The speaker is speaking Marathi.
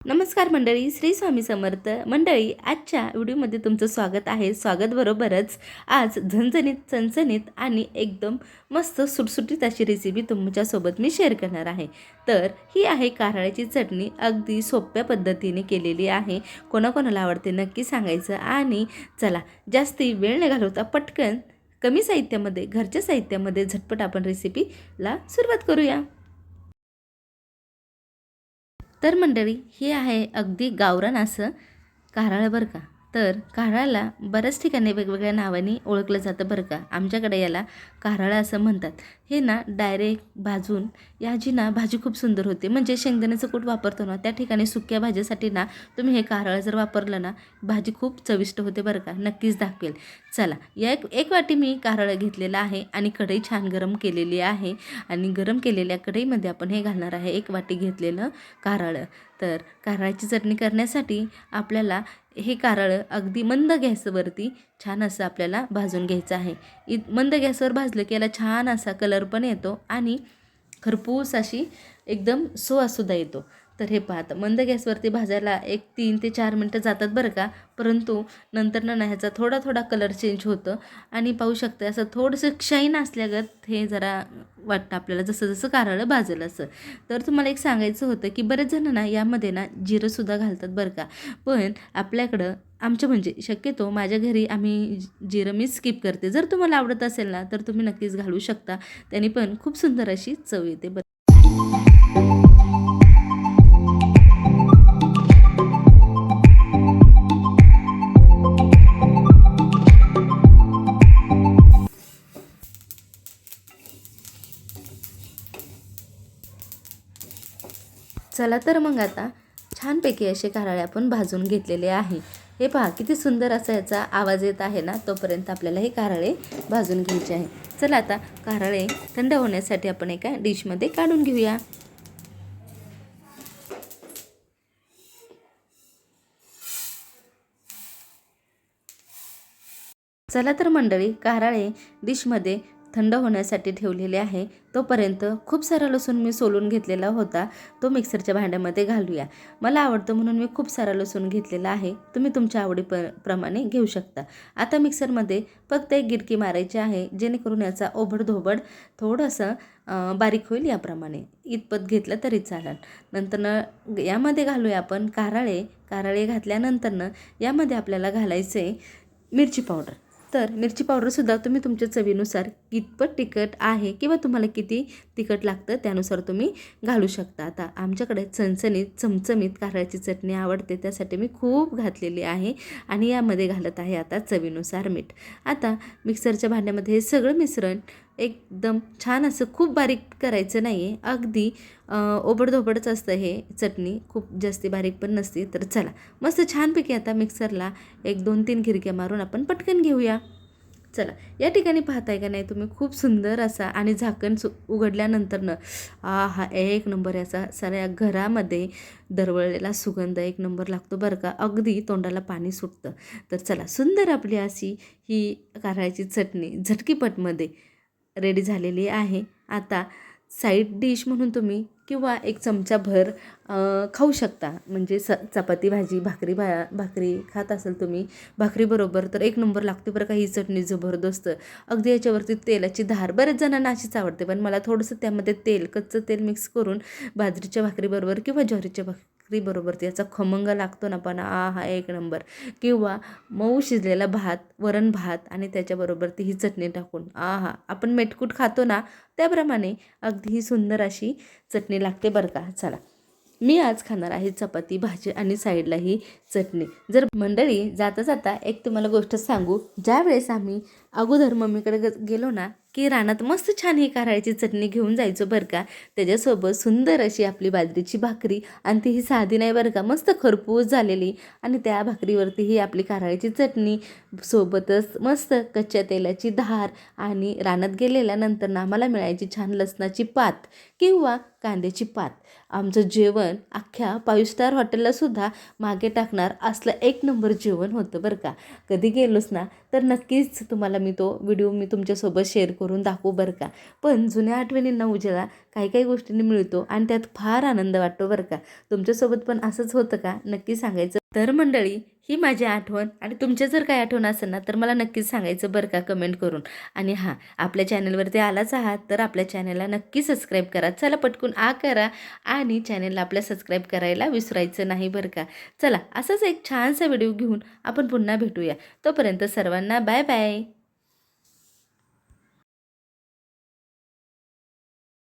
नमस्कार मंडळी, श्री स्वामी समर्थ. मंडळी, आजच्या व्हिडिओमध्ये तुमचं स्वागत आहे. स्वागतबरोबरच आज झणझणीत, चणचणीत आणि एकदम मस्त सुटसुटीत अशी रेसिपी तुमच्यासोबत मी शेअर करणार आहे. तर ही आहे कारळ्याची चटणी. अगदी सोप्या पद्धतीने केलेली आहे. कोणाकोणाला आवडते नक्की सांगायचं. आणि चला, जास्ती वेळ न घालवता पटकन कमी साहित्यामध्ये, घरच्या साहित्यामध्ये झटपट आपण रेसिपीला सुरुवात करूया. तर मंडळी, हे आहे अगदी गावरान असं कारळं बरं का. तर कारळाला बऱ्याच ठिकाणी वेगवेगळ्या नावाने ओळखलं जातं बरं का. आमच्याकडे याला कारळं असं म्हणतात. हे ना डायरेक्ट भाजून याची ना भाजी खूप सुंदर होते. म्हणजे शेंगदाण्याचं कूट वापरतो ना, त्या ठिकाणी सुक्या भाजीसाठी ना तुम्ही हे कारळं जर वापरलं ना, भाजी खूप चविष्ट होते बरं का. नक्कीच दाखवेल. चला, एक एक वाटी मी कारळं घेतलेलं आहे आणि कढई छान गरम केलेली आहे. आणि गरम केलेल्या कढईमध्ये आपण हे घालणार आहे 1 वाटी घेतलेलं कारळं. तर कारळाची चटणी करण्यासाठी आपल्याला हे कारळं अगदी मंद गॅसवरती छान असं आपल्याला भाजून घ्यायचं आहे. मंद गॅसवर भाजलं की याला छान असा कलर पण येतो आणि खरपूस अशी एकदम सुवाससुद्धा येतो. तर हे पाहता मंद गॅसवरती भाजायला 3 ते 4 मिनटं जातात बरं का. परंतु नंतर ना ह्याचा थोडा थोडा कलर चेंज होतं आणि पाहू शकता असं थोडंसं क्षीण असल्यागत हे जरा वाटतं आपल्याला, जसं जसं कारळं भाजलं असं. तर तुम्हाला एक सांगायचं होतं की बरेच जण ना यामध्ये ना जिरंसुद्धा घालतात बरं का. पण आपल्याकडं म्हणजे शक्यतो माझ्या घरी आम्ही जिरं मी स्किप करते. जर तुम्हाला आवडत असेल ना तर तुम्ही नक्कीच घालू शकता. त्याने पण खूप सुंदर अशी चव येते बरं. चला तर मग आता छानपैकी असे कारळे आपण भाजून घेतलेले आहे. हे पहा किती सुंदर असा याचा आवाज येत आहे ना. तोपर्यंत आपल्याला हे कारळे भाजून घ्यायचे आहे. चला आता कारळे थंड होण्यासाठी आपण एका डिशमध्ये काढून घेऊया. चला तर मंडळी, कारळे डिशमध्ये थंड होण्यासाठी ठेवलेले आहे. तोपर्यंत खूप सारा लसूण मी सोलून घेतलेला होता, तो मिक्सरच्या भांड्यामध्ये घालूया. मला आवडतं म्हणून मी खूप सारा लसूण घेतलेला आहे. तुम्ही तुमच्या प्रमाणे घेऊ शकता. आता मिक्सरमध्ये फक्त एक गिरकी मारायची आहे, जेणेकरून याचा ओबडधोबड थोडंसं बारीक होईल. याप्रमाणे इतपत घेतलं तरी चालेल. नंतरनं यामध्ये घालूया आपण कारळे घातल्यानंतरनं यामध्ये आपल्याला घालायचे मिरची पावडर. तर मिरची पावडरसुद्धा तुम्ही तुमच्या चवीनुसार कितपत तिखट आहे किंवा तुम्हाला किती तिखट लागतं त्यानुसार तुम्ही घालू शकता. आता आमच्याकडे चणचणीत चमचमीत कारळ्याची चटणी आवडते, त्यासाठी मी खूप घातलेली आहे. आणि यामध्ये घालत आहे आता चवीनुसार मीठ. आता मिक्सरच्या भांड्यामध्ये हे सगळं मिश्रण एकदम छान असं खूप बारीक करायचं नाही आहे. अगदी ओबडधोबडच असतं हे चटणी, खूप जास्ती बारीक पण नसते. तर चला, मस्त छानपैकी आता मिक्सरला 1-2-3 घिरक्या मारून आपण पटकन घेऊया. चला, या ठिकाणी पाहताय का नाही तुम्ही, खूप सुंदर असा आणि झाकण उघडल्यानंतरनं हा एक नंबर याचा साऱ्या घरामध्ये दरवळलेला सुगंध एक नंबर लागतो बरं का. अगदी तोंडाला पाणी सुटतं. तर चला, सुंदर आपली अशी ही कारळ्याची चटणी झटकीपटमध्ये रेडी झालेली आहे. आता साईड डिश म्हणून तुम्ही किंवा एक चमचाभर खाऊ शकता. म्हणजे चपाती भाजी भाकरी खात असाल तुम्ही भाकरीबरोबर, तर एक नंबर लागते बरं का ही चटणी, जबरदस्त. अगदी याच्यावरती तेलाची धार बऱ्याच जणांना अशीच आवडते, पण मला थोडंसं त्यामध्ये कच्चं तेल मिक्स करून बाजरीच्या भाकरीबरोबर किंवा ज्वारीच्या भाकरीबरोबर याचा खमंग लागतो ना, पण हा एक नंबर. किंवा मऊ शिजलेला भात, वरण भात आणि त्याच्याबरोबर ती ही चटणी टाकून आपण मेटकूट खातो ना, त्याप्रमाणे अगदी ही सुंदर अशी चटणी लागते बरं का. चला, मी आज खाणार आहे चपाती भाजी आणि साईडला ही चटणी. जर मंडळी, जाता जाता एक तुम्हाला गोष्ट सांगू. ज्या वेळेस आम्ही अगोदर मम्मीकडे गेलो ना, की रानात मस्त छान ही कारळ्याची चटणी घेऊन जायचो बरं का. त्याच्यासोबत सुंदर अशी आपली बाजरीची भाकरी, आणि ती ही साधी नाही बरं का, मस्त खरपूस झालेली. आणि त्या भाकरीवरती ही आपली कारळ्याची चटणी, सोबतच मस्त कच्च्या तेलाची धार. आणि रानात गेलेल्यानंतर ना आम्हाला मिळायची छान लसणाची पात किंवा कांद्याची पात. आमचं जेवण अख्ख्या 5 स्टार हॉटेललासुद्धा मागे टाकणार असलं एक नंबर जेवण होतं बरं का. कधी गेलोच ना तर नक्कीच तुम्हाला मी तो व्हिडिओ तुमच्यासोबत शेअर करून दाखवू बरं का. पण जुन्या आठवणींना उजाळा काही काही गोष्टींनी मिळतो आणि त्यात फार आनंद वाटतो बरं का. तुमच्यासोबत पण असंच होतं का नक्की सांगायचं. तर मंडळी, ही माझी आठवण आणि तुमच्या जर काही आठवण असेल ना तर मला नक्कीच सांगायचं बरं का कमेंट करून. आणि हां, आपल्या चॅनलवरती आलाच आहात तर आपल्या चॅनलला नक्की सबस्क्राईब करा. चला पटकून करा आणि चॅनलला आपल्या सबस्क्राईब करायला विसरायचं नाही बरं का. चला, असंच एक छानसा व्हिडिओ घेऊन आपण पुन्हा भेटूया. तोपर्यंत सर्वांना बाय बाय.